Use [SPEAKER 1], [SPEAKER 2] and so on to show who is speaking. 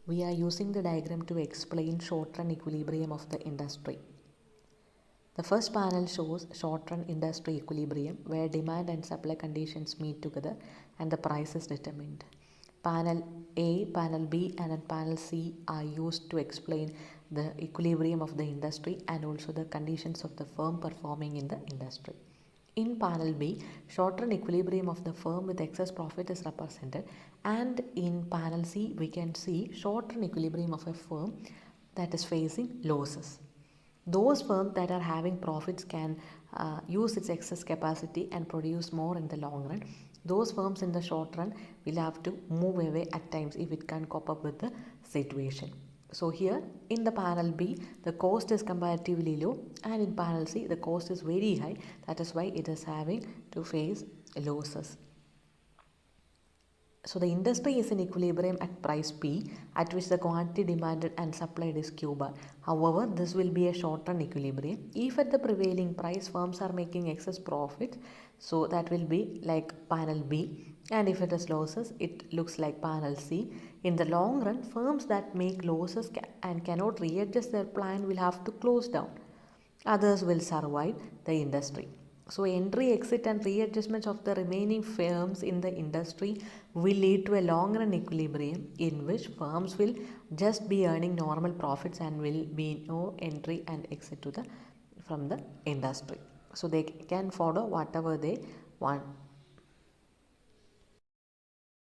[SPEAKER 1] We are using the diagram to explain short-run equilibrium of the industry. The first panel shows short-run industry equilibrium where demand and supply conditions meet together and the price is determined. Panel A, Panel B and Panel C are used to explain the equilibrium of the industry and also the conditions of the firm performing in the industry. In Panel B, short-run equilibrium of the firm with excess profit is represented, and in Panel C, we can see short-run equilibrium of a firm that is facing losses. Those firms that are having profits can use its excess capacity and produce more in the long run. Those firms in the short run will have to move away at times if it can't cope up with the situation. So here in the panel B, the cost is comparatively low, and in panel C, the cost is very high. That is why it is having to face losses. So the industry is in equilibrium at price P, at which the quantity demanded and supplied is Q bar. However, this will be a short-run equilibrium. If at the prevailing price firms are making excess profit, so that will be like panel B. And if it is losses, it looks like panel C. In the long run, firms that make losses and cannot readjust their plan will have to close down. Others will survive the industry. So entry, exit and readjustments of the remaining firms in the industry will lead to a long run equilibrium in which firms will just be earning normal profits and will be no entry and exit from the industry. So they can follow whatever they want